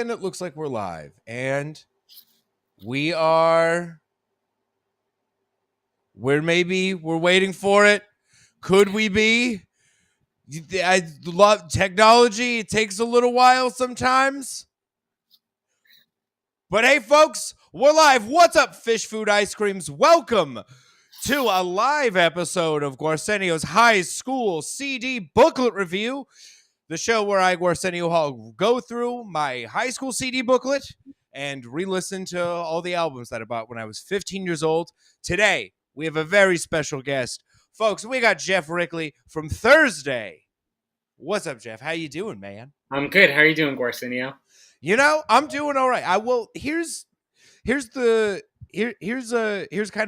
and it looks like we're live. And we're waiting for it. Could we be? I love technology. It takes a little while sometimes. But hey, folks, we're live. What's up, Fish Food Ice Creams? Welcome to a live episode of Guarsenio's High School CD Booklet Review, the show where I, Guarsenio Hall, go through my high school CD booklet and re-listen to all the albums that I bought when I was 15 years old. Today, we have a very special guest. Folks, we got Geoff Rickley from Thursday. What's up, Geoff? How you doing, man? I'm good. How are you doing, Guarsenio? You know, I'm doing all right. Here's kind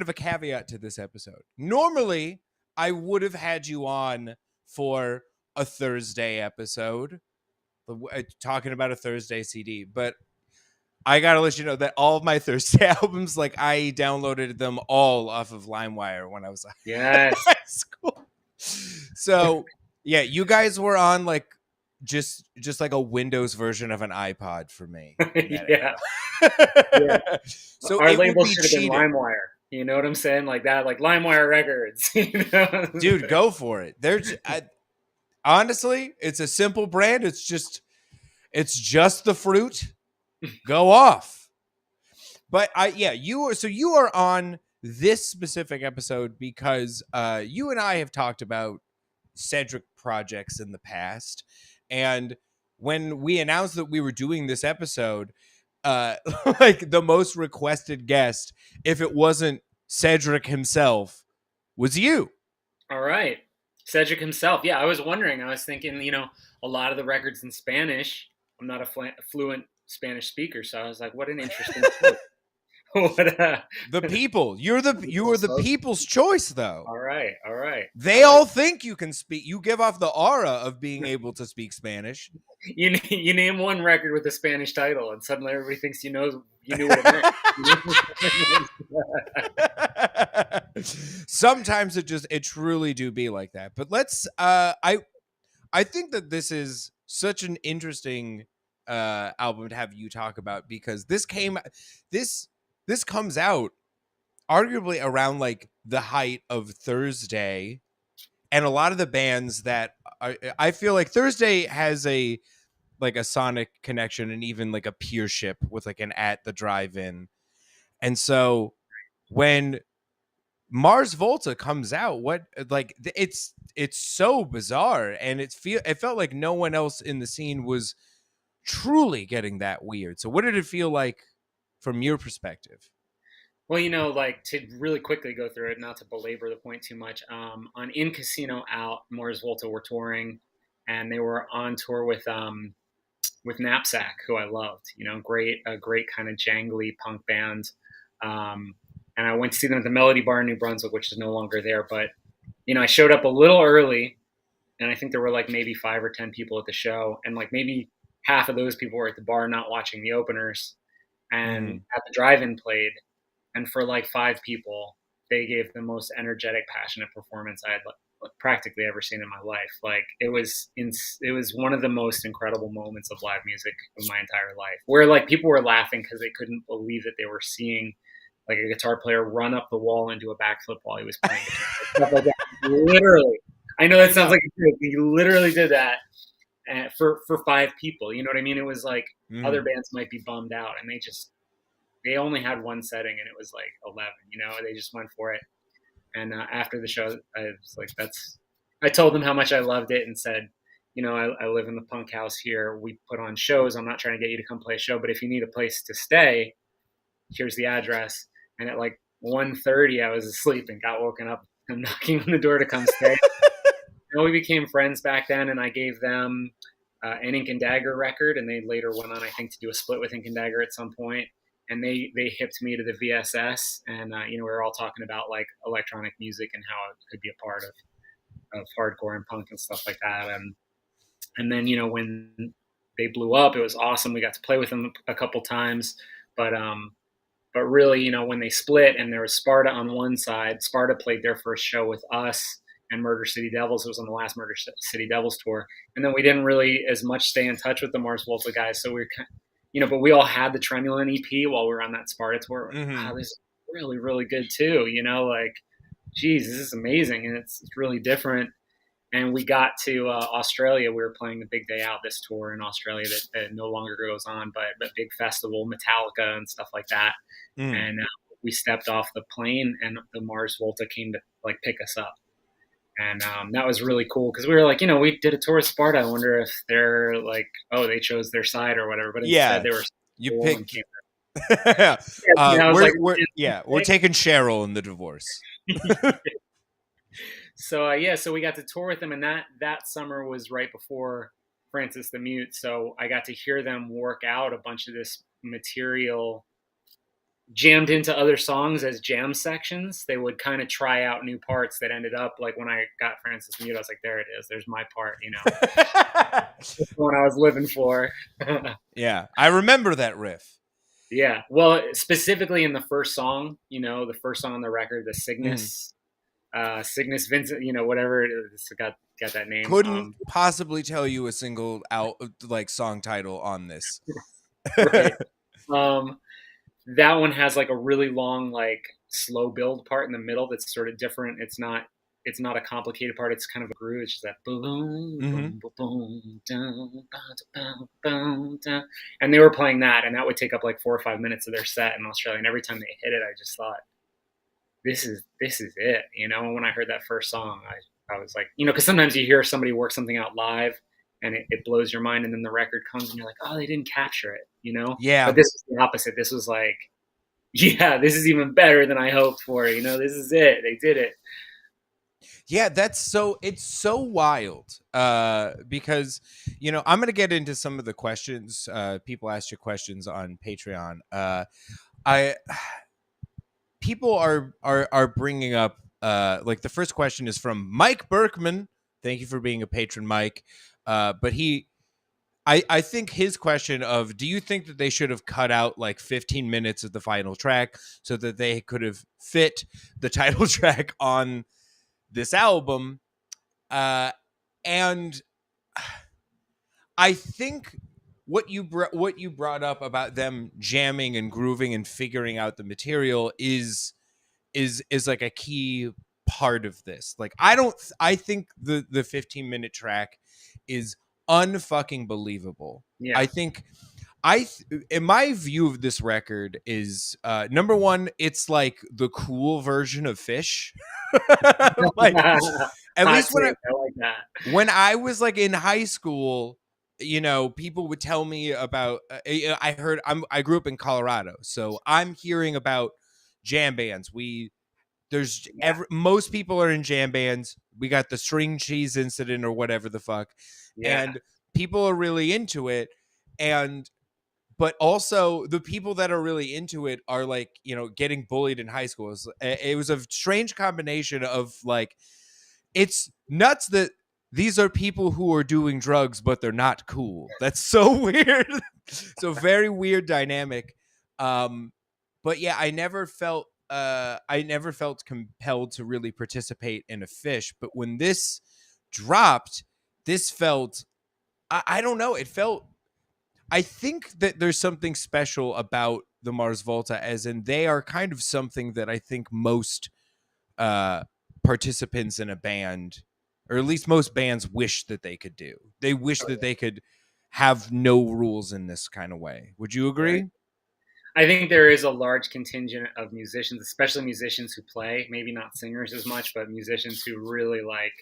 of a caveat to this episode. Normally, I would have had you on for a Thursday episode, talking about a Thursday CD, but I gotta let you know that all of my Thursday albums, like, I downloaded them all off of LimeWire when I was in high school. So yeah, you guys were on like just like a Windows version of an iPod for me. Yeah. So our label should have been LimeWire. You know what I'm saying? Like that, like LimeWire Records. You know? Dude, go for it. Honestly, it's a simple brand. It's just the fruit. Go off. But you are on this specific episode because you and I have talked about Cedric projects in the past, and when we announced that we were doing this episode, like, the most requested guest, if it wasn't Cedric himself, was you. All right. Cedric himself. Yeah, I was wondering. I was thinking, a lot of the records in Spanish. I'm not a fluent Spanish speaker, so I was like, what an interesting quote. The people. You are the people's choice, though. All right. They all think you can speak. You give off the aura of being able to speak Spanish. You name one record with a Spanish title, and suddenly everybody thinks you knew what it meant. Sometimes it truly do be like that. But let's. I think that this is such an interesting album to have you talk about, because this comes out arguably around like the height of Thursday, and a lot of the bands that I feel like Thursday has a sonic connection and even like a peership with like an At the Drive-In. And so when Mars Volta comes out, it's so bizarre, and it felt like no one else in the scene was truly getting that weird. So what did it feel like from your perspective? Well, to really quickly go through it, not to belabor the point too much, on In Casino Out, Mars Volta were touring, and they were on tour with Knapsack, who I loved, a great kind of jangly punk band. And I went to see them at the Melody Bar in New Brunswick, which is no longer there. But, I showed up a little early, and I think there were like maybe 5 or 10 people at the show, and like maybe half of those people were at the bar not watching the openers, and At the Drive-In played. And for like 5 people, they gave the most energetic, passionate performance I had practically ever seen in my life. Like it was one of the most incredible moments of live music of my entire life, where like people were laughing because they couldn't believe that they were seeing like a guitar player run up the wall and do a backflip while he was playing stuff like that. Literally, I know that sounds like a joke. He literally did that for 5 people. You know what I mean? It was like other bands might be bummed out, and they only had one setting, and it was like 11, they just went for it. And after the show, I was like, I told them how much I loved it, and said, I live in the punk house here. We put on shows. I'm not trying to get you to come play a show, but if you need a place to stay, here's the address. And at like 1:30, I was asleep and got woken up. I'm knocking on the door to come stay. And we became friends back then, and I gave them an Ink and Dagger record, and they later went on, I think, to do a split with Ink and Dagger at some point. And they hipped me to the VSS, and we were all talking about like electronic music and how it could be a part of hardcore and punk and stuff like that. And then when they blew up, it was awesome. We got to play with them a couple times, but really when they split and there was Sparta on one side, Sparta played their first show with us and Murder City Devils. It was on the last Murder City Devils tour, and then we didn't really as much stay in touch with the Mars Volta guys, so we were but we all had the Tremulant EP while we were on that Sparta tour. We're like, Hmm. wow, this is really, really good too. Like, geez, this is amazing. And it's really different. And we got to Australia. We were playing the Big Day Out, this tour in Australia that no longer goes on, but big festival, Metallica and stuff like that. Mm. And we stepped off the plane, and the Mars Volta came to like pick us up. And that was really cool because we were like, we did a tour of Sparta. I wonder if they're like, oh, they chose their side or whatever. But instead, Yeah, they were you cool and picked. came. Yeah, I was like, we're taking Cheryl in the divorce. so yeah, so we got to tour with them, and that summer was right before Francis the Mute. So I got to hear them work out a bunch of this material jammed into other songs as jam sections. They would kind of try out new parts that ended up like when I got Francis the Mute, I was like, there it is. There's my part, That's the one I was living for. Yeah, I remember that riff. Yeah. Well, specifically in the first song, the first song on the record, the Cygnus, Cygnus Vincent, whatever it is, got that name. Couldn't possibly tell you a single song title on this. Right. That one has like a really long, like slow build part in the middle that's sort of different. It's not a complicated part. It's kind of a groove. It's just that boom, boom, boom, boom, down, boom, boom, down. And they were playing that, and that would take up like 4 or 5 minutes of their set in Australia. And every time they hit it, I just thought, this is it. And when I heard that first song, I was like, because sometimes you hear somebody work something out live, and it blows your mind, and then the record comes, and you're like, oh, they didn't capture it, Yeah. But this was the opposite. This was like, yeah, this is even better than I hoped for. This is it. They did it. Yeah, it's so wild because, I'm going to get into some of the questions. People asked you questions on Patreon. People are bringing up, like the first question is from Mike Berkman. Thank you for being a patron, Mike. But I think his question of, do you think that they should have cut out like 15 minutes of the final track so that they could have fit the title track on this album? And I think what you brought up about them jamming and grooving and figuring out the material is like a key part of this. Like, I think the 15-minute track is unfucking believable. Yeah. I think in my view of this record is number one, it's like the cool version of Fish. Like, at least I like that. When I was like in high school, people would tell me about. I grew up in Colorado, so I'm hearing about jam bands. Most people are in jam bands. We got the string cheese incident or whatever the fuck, and people are really into it. But also the people that are really into it are like, getting bullied in high school. It was a strange combination of like, it's nuts that these are people who are doing drugs, but they're not cool. That's so weird. So very weird dynamic. But yeah, I never felt compelled to really participate in a Fish. But when this dropped, this felt, I don't know. It felt, I think that there's something special about the Mars Volta, as in they are kind of something that I think most participants in a band, or at least most bands, wish that they could do. They wish that they could have no rules in this kind of way. Would you agree? Right. I think there is a large contingent of musicians, especially musicians who play, maybe not singers as much, but musicians who really like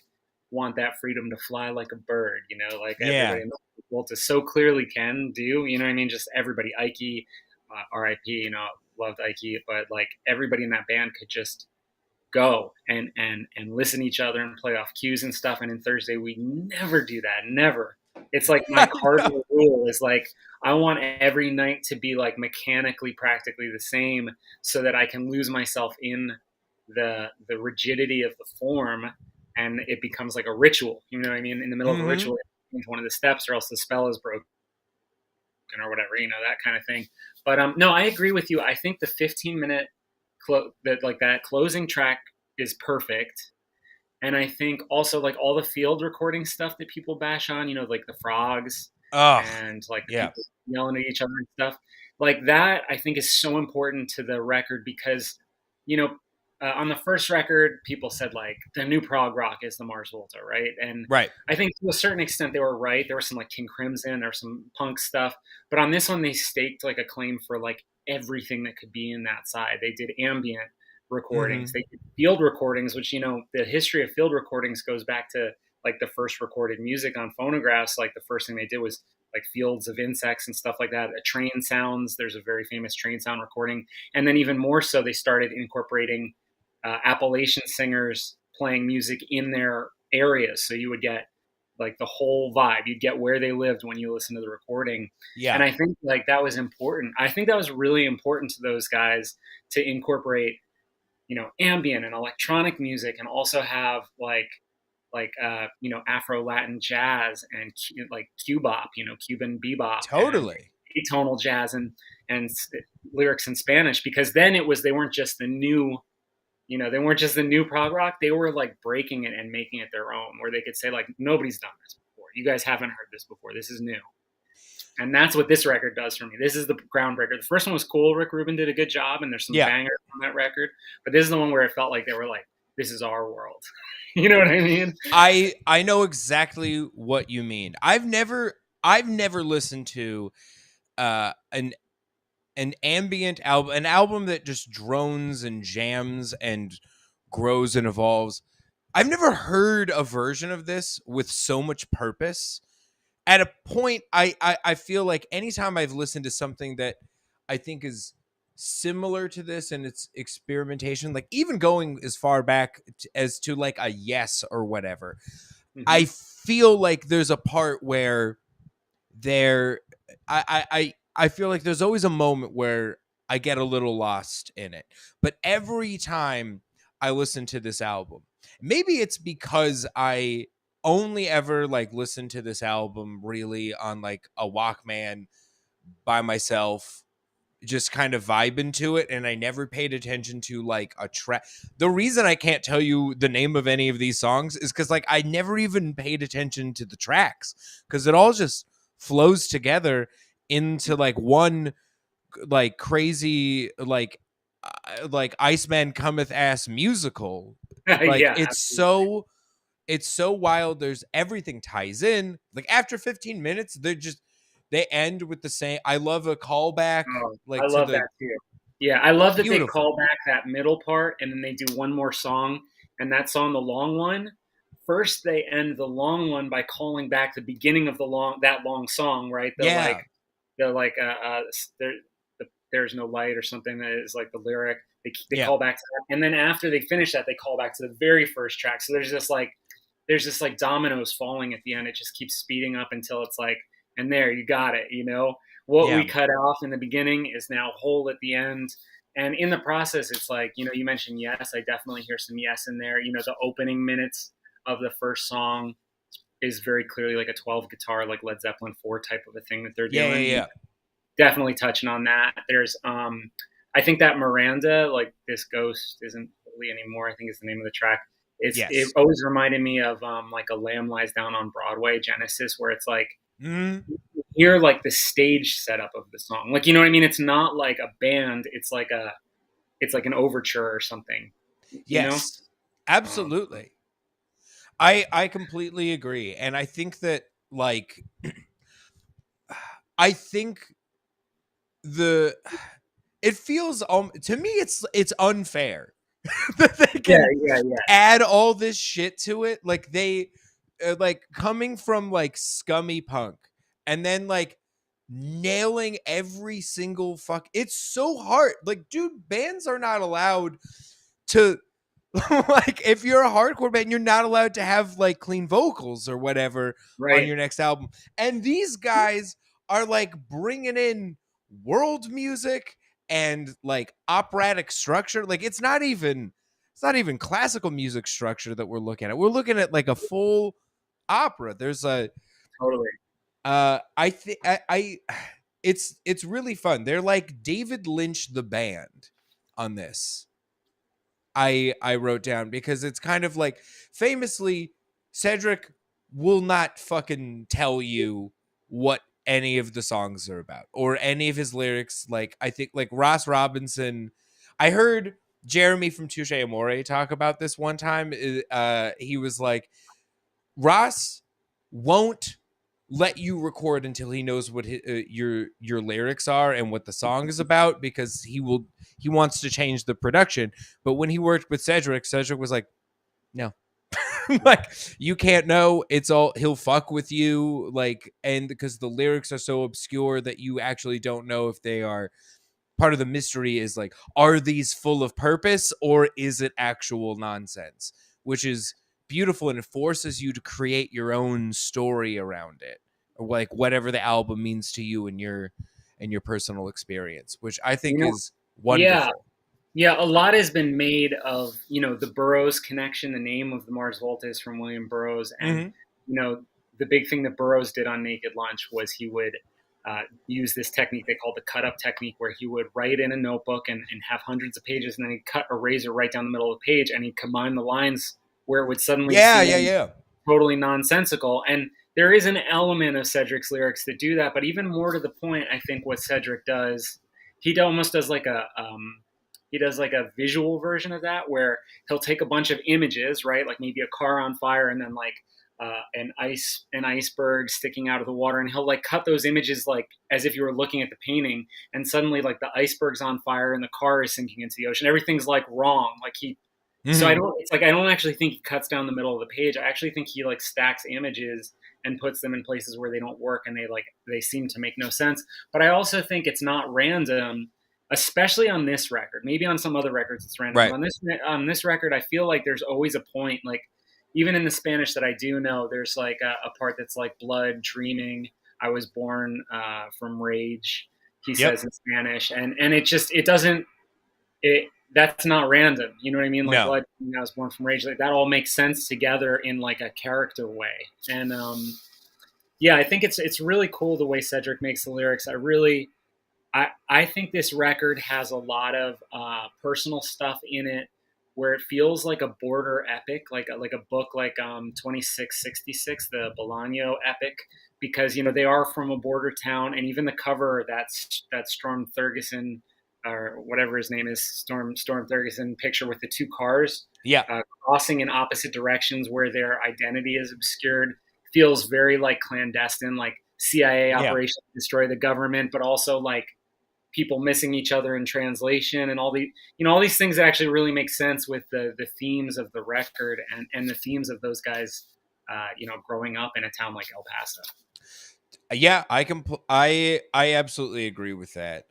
want that freedom to fly like a bird, like everybody in the Volta so clearly can do, what I mean? Just everybody, Ike, RIP, loved Ike, but like everybody in that band could just go and listen to each other and play off cues and stuff. And in Thursday, we never do that. Never. It's like my cardinal rule is like, I want every night to be like mechanically practically the same so that I can lose myself in the rigidity of the form, and it becomes like a ritual. You know what I mean? In the middle of a ritual, it's one of the steps, or else the spell is broken or whatever, that kind of thing. But no, I agree with you. I think the 15-minute that closing track is perfect. And I think also like all the field recording stuff that people bash on, like the frogs, Oh, and like the yeah. people yelling at each other and stuff. Like that, I think is so important to the record because, you know, on the first record, people said like the new prog rock is the Mars Volta, right? And Right. I think to a certain extent they were right. There was some like King Crimson, there was some punk stuff, but on this one they staked like a claim for like everything that could be in that side. They did ambient recordings, Mm-hmm. they did field recordings, which the history of field recordings goes back to like the first recorded music on phonographs. Like the first thing they did was like fields of insects and stuff like that. Train sounds. There's a very famous train sound recording, and then even more so, they started incorporating Appalachian singers playing music in their areas. So you would get like the whole vibe. You'd get where they lived when you listen to the recording. And Yeah. I think like that was important. I think that was really important to those guys to incorporate, ambient and electronic music, and also have Afro Latin jazz and like cubop, Cuban bebop and Totally. atonal jazz and lyrics in Spanish, because then they weren't just the new, they weren't just the new prog rock. They were like breaking it and making it their own, where they could say like, nobody's done this before. You guys haven't heard this before. This is new. And that's what this record does for me. This is the groundbreaker. The first one was cool. Rick Rubin did a good job, and there's some Yeah. bangers on that record. But this is the one where it felt like they were like, "This is our world." You know what I mean? I know exactly what you mean. I've never listened to an ambient album, an album that just drones and jams and grows and evolves. I've never heard a version of this with so much purpose. At a point, I feel like anytime I've listened to something that I think is similar to this and its experimentation, like even going as far back as to like a Yes or whatever, I Mm-hmm. feel like there's a part where there I feel like there's always a moment where I get a little lost in it. But every time I listen to this album, maybe it's because I only ever like listen to this album really on like a Walkman by myself, just kind of vibing to it, and I never paid attention to like a track. The reason I can't tell you the name of any of these songs is because like I never even paid attention to the tracks, because it all just flows together into like one like crazy like Iceman Cometh ass musical. Like Yeah, it's so wild. There's everything ties in. Like after 15 minutes, they end with the same. I love a callback oh, I like to love the that too. Yeah, I love that they beautiful. call back that middle part and then they do one more song, and that song, the long one. First, they end the long one by calling back the beginning of that long song, right? Yeah. The like there, there's no light or something that is like the lyric. They Yeah. call back to that, and then after they finish that, they call back to the very first track. So there's just like dominoes falling at the end. It just keeps speeding up until it's like, and there you got it. What Yeah. we cut off in the beginning is now whole at the end. And in the process, it's like, you mentioned Yes. I definitely hear some Yes in there. The opening minutes of the first song is very clearly like a 12 guitar, like Led Zeppelin 4 type of a thing that they're Yeah. Yeah. doing. Yeah. Definitely touching on that. There's, I think that Miranda, like This Ghost Isn't Holy Anymore, I think is the name of the track. It Yes. always reminded me of like A Lamb Lies Down on Broadway, Genesis, where it's like, Mm, hear like the stage setup of the song. Like, you know what I mean? It's not like a band. It's like an overture or something, you know? yes. Um, Absolutely. I completely agree. And I think that like I think the it feels to me it's unfair that they yeah, can yeah, yeah. add all this shit to it, like they like coming from like scummy punk and then like nailing every single it's so hard, like dude, bands are not allowed to like if you're a hardcore band, you're not allowed to have like clean vocals or whatever on Right. your next album. And these guys are like bringing in world music and like operatic structure. Like it's not even classical music structure that we're looking at. We're looking at like a full opera. There's a Totally. I think I it's really fun. They're like David Lynch the band on this. I wrote down, because it's kind of like famously Cedric will not fucking tell you what any of the songs are about or any of his lyrics. Like I think like Ross Robinson, I heard Jeremy from Touche Amore talk about this one time. He was like, Ross won't let you record until he knows what your lyrics are and what the song is about, because he wants to change the production. But when he worked with Cedric was like, no. Like, you can't know. It's all, he'll fuck with you, like, and because the lyrics are so obscure that you actually don't know if they are part of the mystery. Is like, are these full of purpose or is it actual nonsense, which is beautiful, and it forces you to create your own story around it, or like whatever the album means to you and your personal experience, which I You think know, is yeah, wonderful. yeah. A lot has been made of the Burroughs connection. The name of the Mars Volta is from William Burroughs, and Mm-hmm. you know the big thing that Burroughs did on Naked Lunch was he would use this technique they called the cut up technique, where he would write in a notebook and have hundreds of pages, and then he'd cut a razor right down the middle of the page, and he'd combine the lines where it would suddenly Yeah, yeah, seem yeah. totally nonsensical. And there is an element of Cedric's lyrics that do that, but even more to the point, I think what Cedric does, he almost does like a visual version of that, where he'll take a bunch of images, right, like maybe a car on fire, and then like an iceberg sticking out of the water, and he'll like cut those images like as if you were looking at the painting, and suddenly like the iceberg's on fire and the car is sinking into the ocean. Everything's like wrong. Like he so I Mm-hmm. don't. It's like I don't actually think he cuts down the middle of the page. I actually think he like stacks images and puts them in places where they don't work, and they seem to make no sense. But I also think it's not random, especially on this record. Maybe on some other records it's random, but Right. on this record, I feel like there's always a point. Like even in the Spanish that I do know, there's like a part that's like blood, dreaming. I was born from rage. He Yep. says in Spanish, and it doesn't it that's not random. You know what I mean? Like No. blood, I was born from rage. Like that all makes sense together in like a character way. And yeah, I think it's really cool the way Cedric makes the lyrics. I think this record has a lot of personal stuff in it where it feels like a border epic, like a book like 2666, the Bolaño epic, because they are from a border town, and even the cover, that Storm Thurgeson or whatever his name is, Storm Thurgeson picture with the two cars Yeah. crossing in opposite directions where their identity is obscured, feels very like clandestine, like CIA Yeah. operation to destroy the government, but also like people missing each other in translation, and all these things that actually really make sense with the themes of the record, and the themes of those guys growing up in a town like El Paso. Yeah, I absolutely agree with that.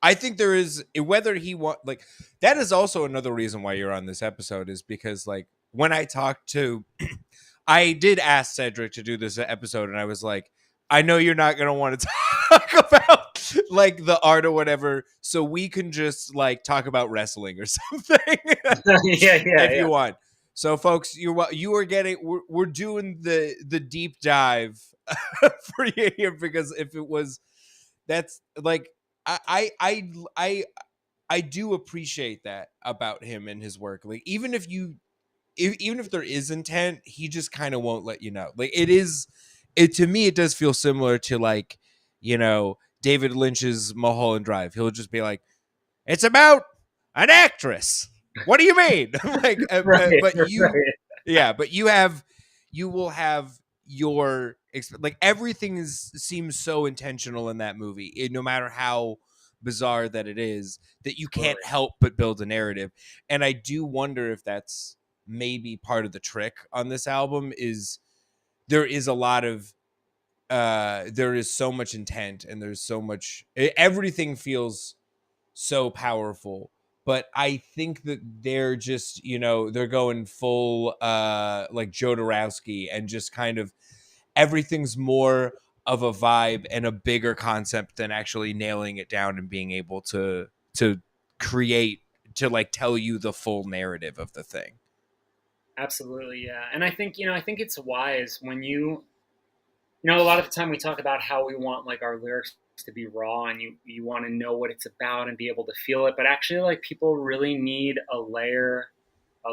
I think there is, whether he want, like, that is also another reason why you're on this episode, is because like when I talked to I did ask Cedric to do this episode, and I was like, I know you're not gonna want to talk about like the art or whatever, so we can just like talk about wrestling or something. Yeah, yeah, If yeah. you want. So folks, you are getting, we're doing the deep dive for you here, because if it was, that's like, I I I I I do appreciate that about him and his work. Like even if there is intent, he just kind of won't let you know. Like it to me, it does feel similar to like, David Lynch's Mulholland Drive. He'll just be like, it's about an actress. What do you mean? Like, Right, but right. yeah, but you will have your like everything seems so intentional in that movie, no matter how bizarre that it is, that you can't Totally. help but build a narrative. And I do wonder if that's maybe part of the trick on this album. Is there is a lot of there is so much intent, and there's so much, everything feels so powerful. But I think that they're just, they're going full like Jodorowsky, and just kind of everything's more of a vibe and a bigger concept than actually nailing it down and being able to create, to like tell you the full narrative of the thing. Absolutely, yeah. And I think it's wise when a lot of the time we talk about how we want like our lyrics to be raw, and you want to know what it's about and be able to feel it, but actually like people really need a layer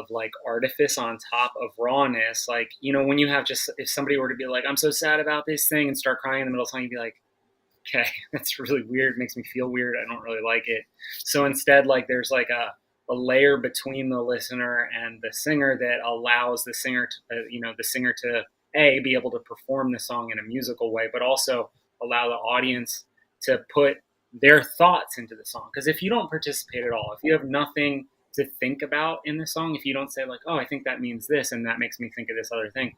like artifice on top of rawness. Like, you know, when you have just, if somebody were to be like, I'm so sad about this thing and start crying in the middle of the song, you'd be like, okay, that's really weird. It makes me feel weird. I don't really like it. So instead, like there's like a layer between the listener and the singer that allows the singer to, the singer to be able to perform the song in a musical way, but also allow the audience to put their thoughts into the song. Because if you don't participate at all, if you have nothing to think about in the song, if you don't say like, oh, I think that means this and that makes me think of this other thing,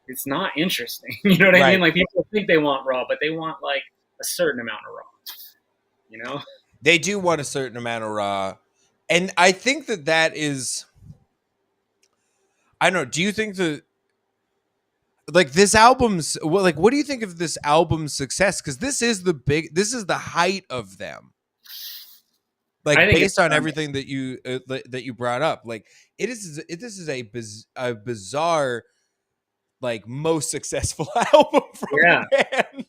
it's not interesting. You know what I mean? Right. Like people think they want raw, but they want like a certain amount of raw, you know? They do want a certain amount of raw. And I think that is, I don't know, do you think that like this album's like what do you think of this album's success? Because this is the height of them. I Like think it's based on everything that you brought up, like this is a bizarre, like most successful album from yeah. the band.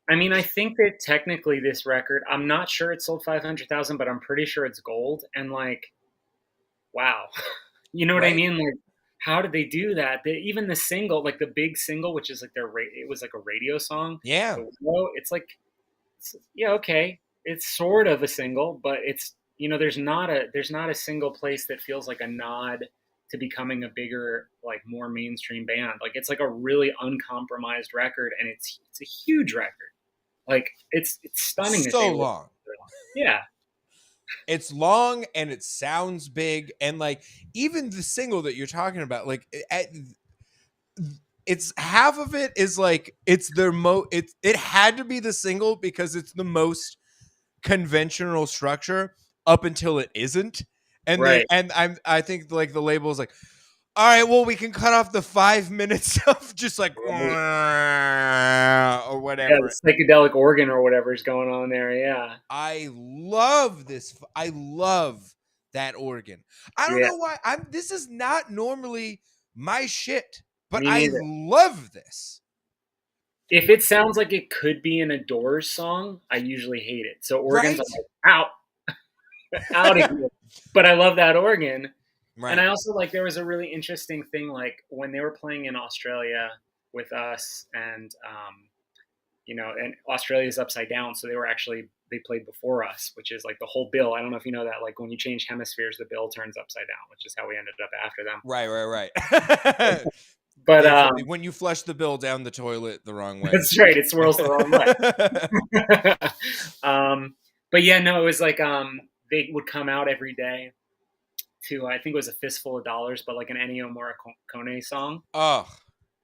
I mean, I think that technically this record, I'm not sure it sold 500,000, but I'm pretty sure it's gold. And like, wow, you know what I Right? mean? Like, how did they do that? Even the single, like the big single, which is like it was like a radio song. Yeah. It's like, yeah, okay, it's sort of a single, but it's, you know, there's not a single place that feels like a nod to becoming a bigger, like more mainstream band. Like it's like a really uncompromised record, and it's a huge record. Like it's stunning that So they were. long. Yeah, It's long and it sounds big, and like even the single that you're talking about, like it's half of it is like it's their it had to be the single because it's the most conventional structure up until it isn't. And right. I think like the label is like, all right, well, we can cut off the 5 minutes of just like or Yeah, whatever. the psychedelic organ or whatever is going on there. Yeah, I love this. I love that organ. I don't yeah. know why this is not normally my shit, but Me I neither. love this. If it sounds like it could be in a Doors song, I usually hate it. So organs, Right? I'm like, out of here. But I love that organ. And Right. I also like, there was a really interesting thing, like when they were playing in Australia with us, and and Australia is upside down, so they played before us, which is like the whole bill. I don't know if you know that, like when you change hemispheres, the bill turns upside down, which is how we ended up after them. Right. But When you flush the bill down the toilet the wrong way. that's right, it swirls the wrong way. But yeah, no, it was like they would come out every day to, I think it was A Fistful of Dollars, but like an Ennio Morricone song. Oh,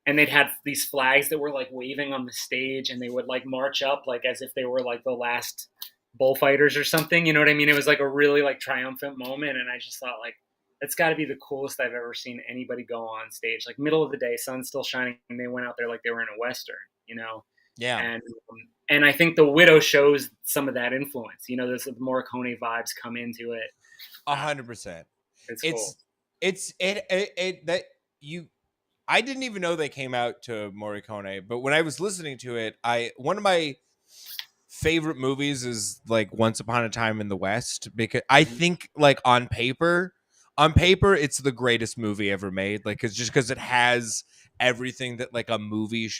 And they'd had these flags that were like waving on the stage, and they would like march up like as if they were like the last bullfighters or something. You know what I mean? It was like a really like triumphant moment, and I just thought like that's got to be the coolest I've ever seen anybody go on stage. Like middle of the day, sun's still shining, and they went out there like they were in a western. You know? yeah. And I think The Widow shows some of that influence. You know, there's the Morricone vibes come into it. 100%. It's cool. I didn't even know they came out to Morricone, but when I was listening to it, one of my favorite movies is like Once Upon a Time in the West, because I think like on paper it's the greatest movie ever made. Like it's just because it has everything that like a movie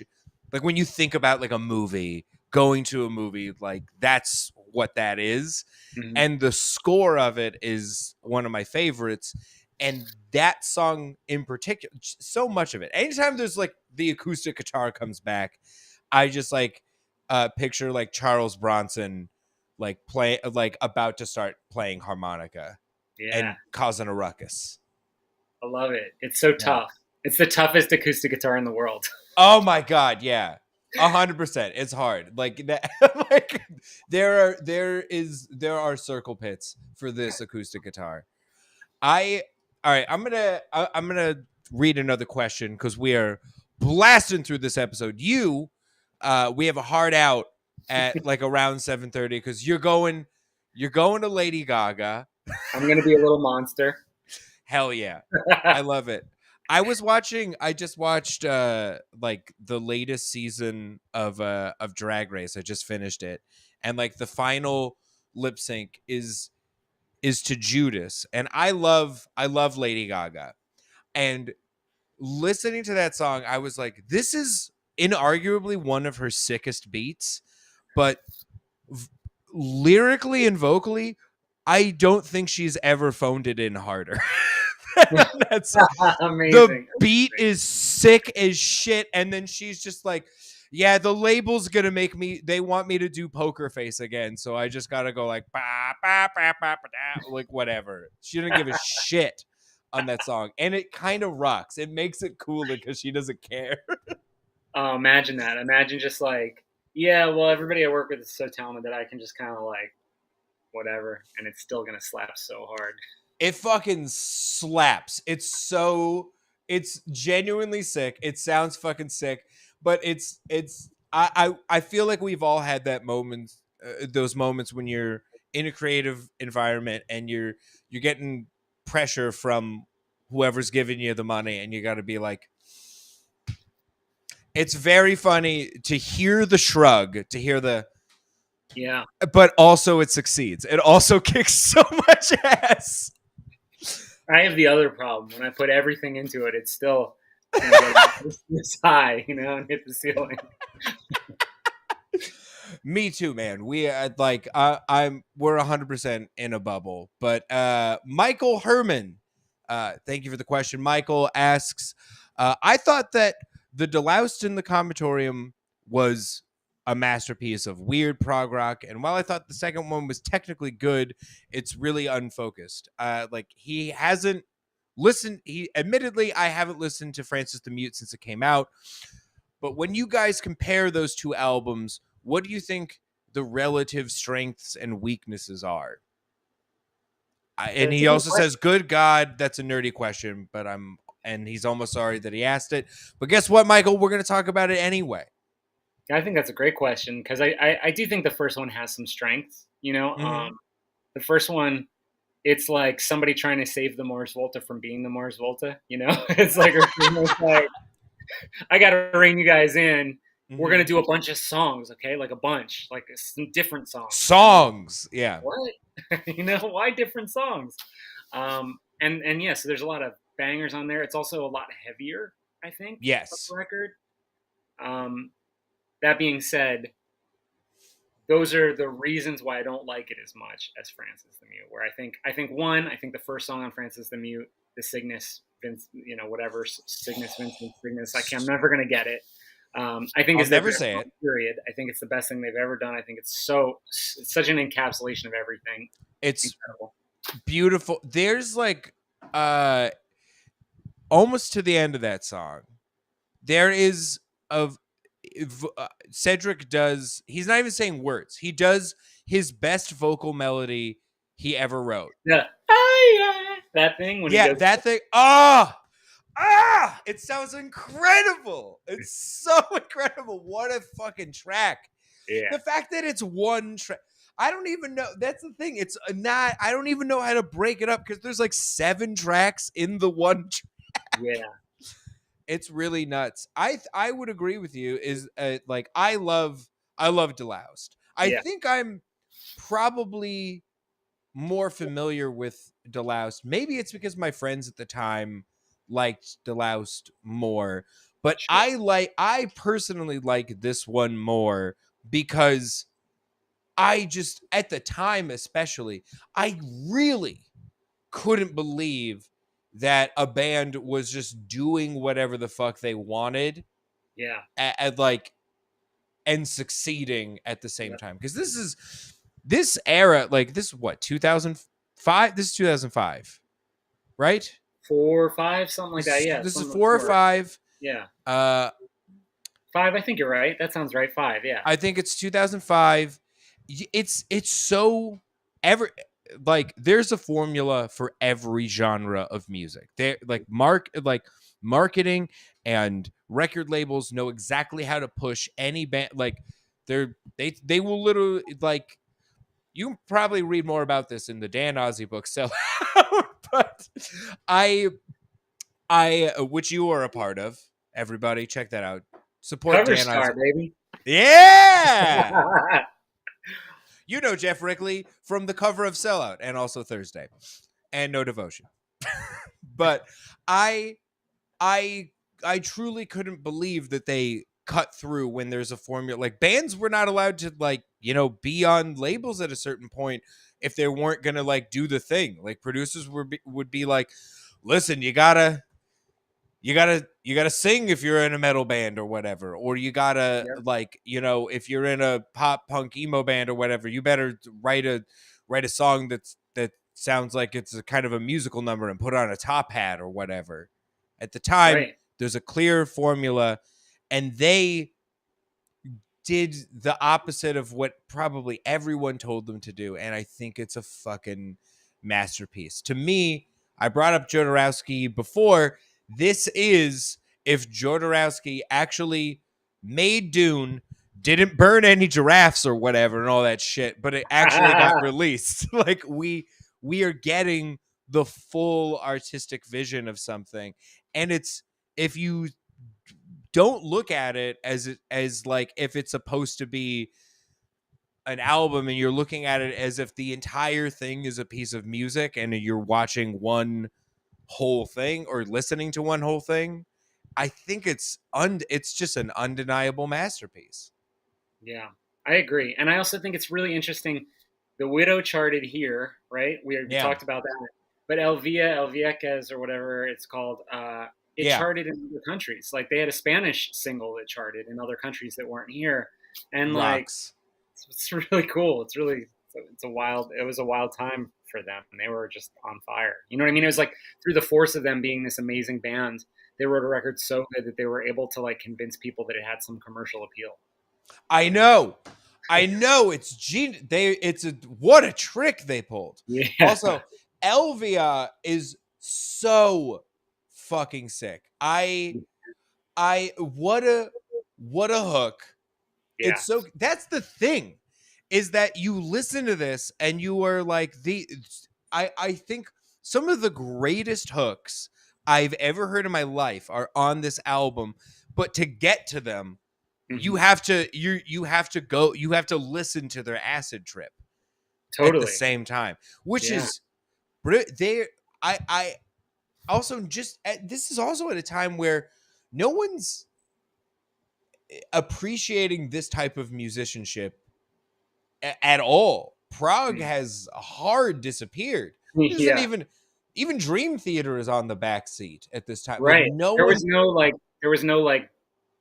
like when you think about like a movie, going to a movie, like that's what that is. Mm-hmm. And the score of it is one of my favorites. And that song in particular, so much of it. Anytime there's like the acoustic guitar comes back, I just like picture like Charles Bronson like about to start playing harmonica and causing a ruckus. I love it. It's so tough. It's the toughest acoustic guitar in the world. Oh my God, yeah. 100%. It's hard. Like that. Like there are circle pits for this acoustic guitar. All right. I'm gonna read another question because we are blasting through this episode. We have a hard out at like around 7:30 because you're going to Lady Gaga. I'm gonna be a little monster. Hell yeah, I love it. I just watched like the latest season of Drag Race. I just finished it, and like the final lip sync is to Judas, and I love Lady Gaga. And listening to that song, I was like, this is inarguably one of her sickest beats, but lyrically and vocally, I don't think she's ever phoned it in harder. That's the Amazing. beat is sick as shit, and then she's just like, yeah, the label's gonna make me, they want me to do poker face again, so I just gotta go like ba, ba, ba, ba, ba, da, like whatever. She didn't give a shit on that song, and it kind of rocks. It makes it cooler because she doesn't care. Oh, imagine that. Imagine just like, yeah, well, everybody I work with is so talented that I can just kind of like whatever, and it's still gonna slap so hard. It fucking slaps. It's genuinely sick. It sounds fucking sick, but I feel like we've all had that moment, those moments when you're in a creative environment and you're getting pressure from whoever's giving you the money, and you got to be like, it's very funny to hear the shrug, to hear the, Yeah. but also it succeeds. It also kicks so much ass. I have the other problem. When I put everything into it, it's still gonna go this high, and hit the ceiling. Me too, man. We're 100% in a bubble. But Michael Herman, thank you for the question. Michael asks, I thought that the Deloused in the Comatorium was a masterpiece of weird prog rock, and while I thought the second one was technically good, it's really unfocused. Like he hasn't listened. He admittedly, I haven't listened to Francis the Mute since it came out. But when you guys compare those two albums, what do you think the relative strengths and weaknesses are? And That's he a good also question. says, "Good God, that's a nerdy question," but and he's almost sorry that he asked it. But guess what, Michael? We're going to talk about it anyway. I think that's a great question because I do think the first one has some strengths. Mm-hmm. The first one, it's like somebody trying to save the Mars Volta from being the Mars Volta. It's like, I got to rein you guys in. We're gonna Mm-hmm. do a bunch of songs, okay? Like a bunch, like some different songs. And I'm like, Songs, yeah, what? Why different songs? And yeah, so there's a lot of bangers on there. It's also a lot heavier, I think, of yes, the record. Um, that being said, those are the reasons why I don't like it as much as Francis the Mute. Where I think the first song on Francis the Mute, the Cygnus, Vince, whatever Cygnus, Vincent, Cygnus. I'm never gonna get it. I think I'll it's their never best say song, it. period. I think it's the best thing they've ever done. I think it's such an encapsulation of everything. It's Incredible. beautiful. There's like, uh, almost to the end of that song, there is of Cedric does, he's not even saying words, he does his best vocal melody he ever wrote. Yeah, yeah, that thing when he Yeah, goes. that thing, it sounds incredible. It's so incredible. What a fucking track. Yeah, The fact that it's one track, I don't even know, that's the thing, it's not, I don't even know how to break it up because there's like 7 tracks in the one yeah, it's really nuts. I would agree with you. Is like I love Deloused. I yeah, think I'm probably more familiar with Deloused. Maybe it's because my friends at the time liked Deloused more, but sure. I personally like this one more because I just at the time especially I really couldn't believe that a band was just doing whatever the fuck they wanted Yeah, at like and succeeding at the same yeah. time because this era, like this is what, 2005, this is 2005, right? 4 or 5, something like that. Yeah, This is something 4 or before. 5. Yeah, uh 5. I think you're right. That sounds right. 5. Yeah, I think it's 2005. It's so every, like there's a formula for every genre of music. They like marketing and record labels know exactly how to push any band. Like they will literally, like, you can probably read more about this in the Dan Ozzie book. So, but I which you are a part of. Everybody, check that out. Support cover Dan star, Ozzie. baby. Yeah. You know Jeff Rickley from the cover of Sellout and also Thursday and No Devotion. But I I I truly couldn't believe that they cut through when there's a formula. Like bands were not allowed to like, be on labels at a certain point if they weren't going to like do the thing. Like producers would be like, "Listen, you gotta sing if you're in a metal band or whatever, or you gotta Yep. like if you're in a pop punk emo band or whatever, you better write a song that sounds like it's a kind of a musical number and put on a top hat or whatever." At the time, Right. there's a clear formula, and they did the opposite of what probably everyone told them to do, and I think it's a fucking masterpiece. To me, I brought up Jodorowsky before. This is if Jodorowsky actually made Dune, didn't burn any giraffes or whatever and all that shit, but it actually got released. Like we are getting the full artistic vision of something, and it's if you don't look at it as like if it's supposed to be an album and you're looking at it as if the entire thing is a piece of music and you're watching one whole thing or listening to one whole thing. I think it's just an undeniable masterpiece. Yeah, I agree, and I also think it's really interesting. The Widow charted here, right? We Yeah. talked about that, but El Vieques, or whatever it's called, it Yeah. charted in other countries. Like they had a Spanish single that charted in other countries that weren't here, and like Rocks. it's really cool. It's a wild. It was a wild time for them, and they were just on fire. You know what I mean? It was like through the force of them being this amazing band, they wrote a record so good that they were able to like convince people that it had some commercial appeal. I know. What a trick they pulled. Yeah. Also, Elvia is so fucking sick. What a hook. Yeah. That's the thing, is that you listen to this and you are like I think some of the greatest hooks I've ever heard in my life are on this album, but to get to them, you Mm-hmm. have to listen to their acid trip at the Totally. same time, which Yeah. is they I also this is also at a time where no one's appreciating this type of musicianship at all. Prague has hard disappeared. There isn't Yeah. even Dream Theater is on the back seat at this time. Like Right. no There one. was no like. There was no like.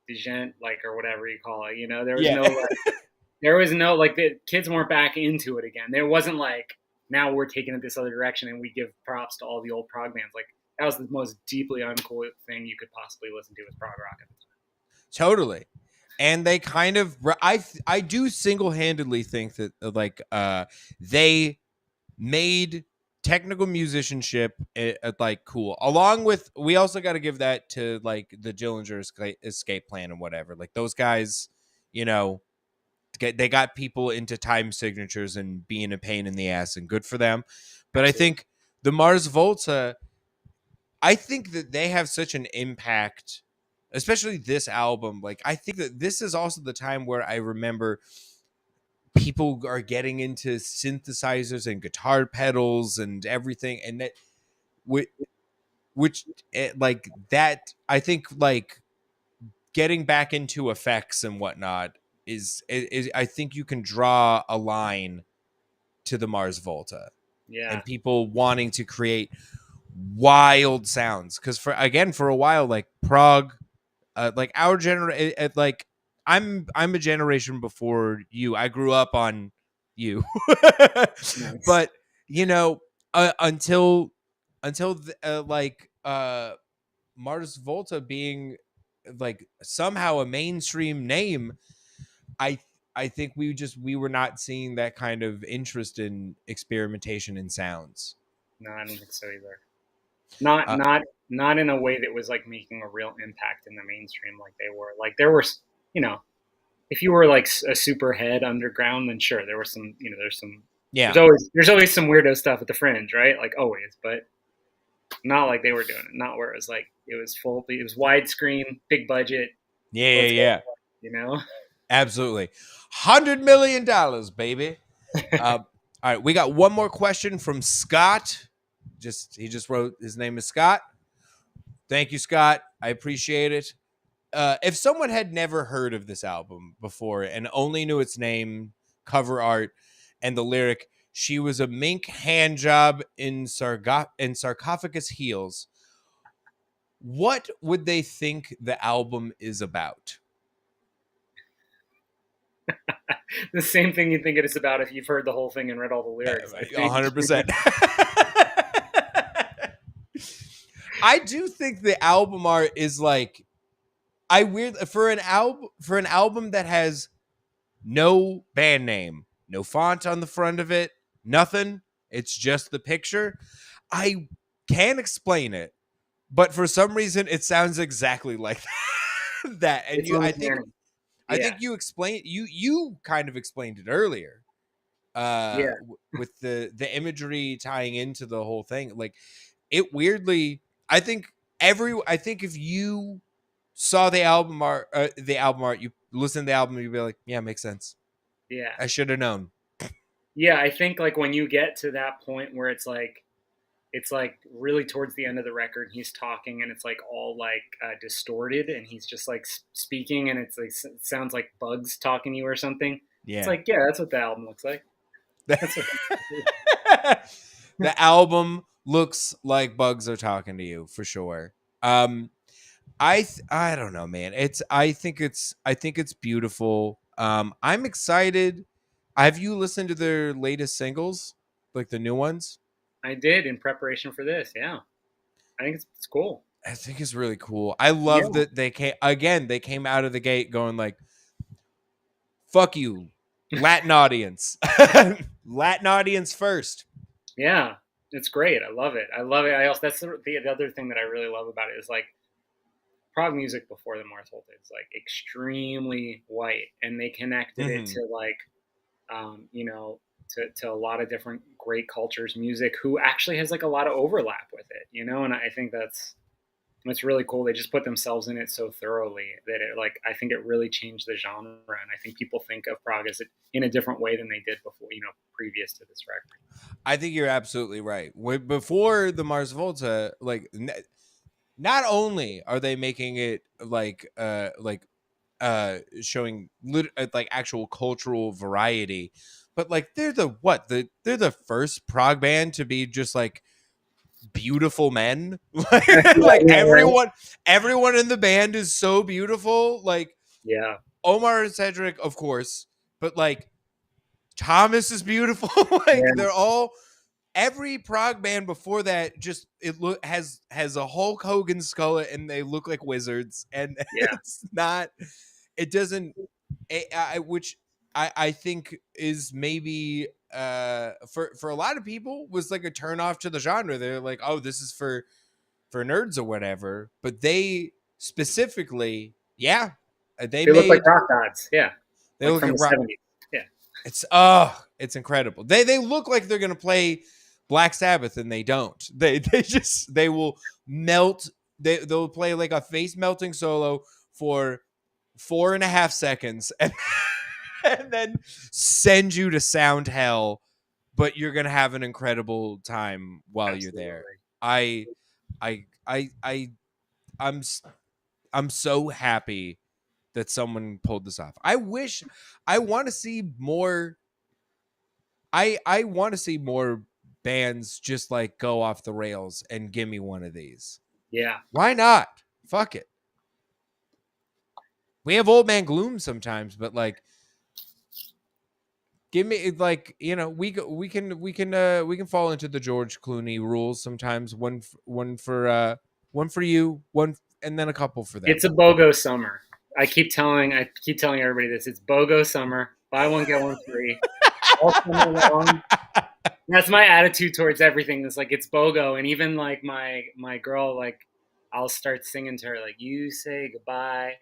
Degent, like, or whatever you call it. You know, there was Yeah. no like. There was no like. The kids weren't back into it again. There wasn't like. Now we're taking it this other direction, and we give props to all the old prog bands. Like that was the most deeply uncool thing you could possibly listen to was prog rock at the time. Totally. And they kind of I do single-handedly think that like they made technical musicianship like cool, along with we also got to give that to like the Dillinger escape plan and whatever. Like those guys, you know, they got people into time signatures and being a pain in the ass, and good for them. But Absolutely. I think the Mars Volta, I think that they have such an impact, especially this album. Like I think that this is also the time where I remember people are getting into synthesizers and guitar pedals and everything, and that which like that I think like getting back into effects and whatnot is I think you can draw a line to the Mars Volta Yeah. and people wanting to create wild sounds, because for a while like prog, like our generation, like I'm a generation before you. I grew up on you. Nice. But until Mars Volta being like somehow a mainstream name, I I think we were not seeing that kind of interest in experimentation in sounds. No, I don't think so either. Not Uh, not not in a way that was like making a real impact in the mainstream like they were. Like there were, you know, if you were like a super head underground, then sure, there was some, you know, yeah, there's always some weirdo stuff at the fringe, right? Like always, but not like they were doing it. Not where it was like it was widescreen, big budget. yeah, Let's go, yeah. you know. Absolutely. $100 million, baby. All right, we got one more question from Scott. He just wrote his name is Scott. Thank you, Scott. I appreciate it. If someone had never heard of this album before and only knew its name, cover art, and the lyric, "She was a mink hand job in sarcophagus heels," what would they think the album is about? The same thing you think it is about if you've heard the whole thing and read all the lyrics, I think. 100%. I do think the album art is like, I weird for an album that has no band name, no font on the front of it, nothing. It's just the picture. I can't explain it, but for some reason it sounds exactly like that. And It's you uncanny. I Yeah, think you kind of explained it earlier. yeah, With the imagery tying into the whole thing. Like, it weirdly, I think I think if you saw the album art, you listen to the album, you'd be like, yeah, makes sense. yeah. I should have known. Yeah, I think like when you get to that point where it's like really towards the end of the record, he's talking and it's like all like distorted, and he's just like speaking, and it's like it sounds like bugs talking to you or something. It's Yeah. like, yeah, that's what the album looks like. That's what. The album looks like bugs are talking to you for sure. Um, I don't know, man. I think it's beautiful. I'm excited. Have you listened to their latest singles, like the new ones? I did in preparation for this. Yeah, I think it's cool. I think it's really cool. I Yeah, love that they came out of the gate going like, "Fuck you, Latin audience, Latin audience first." yeah, it's great. I love it. I love it. I also that's the other thing that I really love about it is like prog music before the Mars Volta is like extremely white, and they connected it Hmm. to like you know, to a lot of different great cultures, music who actually has like a lot of overlap with it, you know, and I think that's really cool. They just put themselves in it so thoroughly that it like I think it really changed the genre, and I think people think of prog as in a different way than they did before, you know, previous to this record. I think you're absolutely right. Before the Mars Volta, like, not only are they making it showing like actual cultural variety, but like they're the first prog band to be just like beautiful men. Yeah, Like yeah, right. everyone in the band is so beautiful. Like Yeah, Omar and Cedric, of course, but like Thomas is beautiful. Like yeah, they're all, every prog band before that just has a Hulk Hogan skull and they look like wizards, and yeah, it's not, it doesn't, which I think is maybe for a lot of people was like a turn off to the genre. They're like, oh, this is for nerds or whatever. But they specifically, yeah, they they look like made rock gods. Yeah, they like look from like the rock. '70s. Yeah, It's incredible. They look like they're gonna play Black Sabbath, and they don't. They will melt. They'll play like a face melting solo for 4.5 seconds, and and then send you to sound hell. But you're gonna have an incredible time while you're there. absolutely. I I I I I'm I'm so happy that someone pulled this off. I want to see more. I want to see more bands just like go off the rails and give me one of these. Yeah, Why not? Fuck it. We have Old Man Gloom sometimes, but like, give me, like, we can fall into the George Clooney rules sometimes. One for you, one, and then a couple for them. it's a BOGO summer. I keep telling everybody this. It's BOGO summer. Buy one get one free all summer long. That's my attitude towards everything. It's like it's BOGO, and even like my girl, like I'll start singing to her like you say goodbye,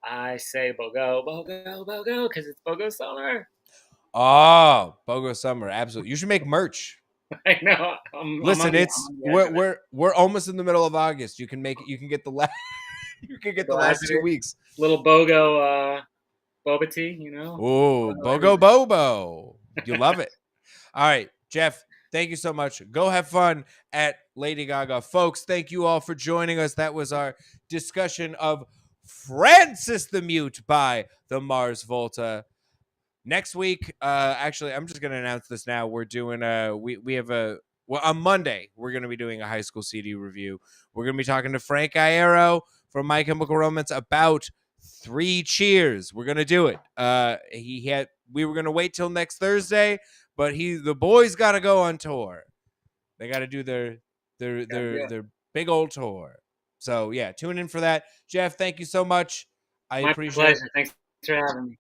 I say BOGO, BOGO, BOGO, because it's BOGO summer. Oh, Bogo Summer, absolutely. You should make merch. I know. Listen, I'm on the edge of it. we're almost in the middle of August. You can make it. You can get the last. You can get The the last last 2 weeks. little BOGO boba tea, you know. Oh, BOGO Bogo everything. Bobo. You love it. All right, Geoff. Thank you so much. Go have fun at Lady Gaga. Folks, thank you all for joining us. That was our discussion of Francis the Mute by the Mars Volta. Next week, actually, I'm just going to announce this now. We're doing we have on Monday, we're going to be doing a high school CD review. We're going to be talking to Frank Iero from My Chemical Romance about 3 Cheers. We're going to do it. We were going to wait till next Thursday, but the boys got to go on tour. They got to do their big old tour. So yeah, tune in for that. Geoff, thank you so much. I My appreciate it. pleasure. Thanks for having me.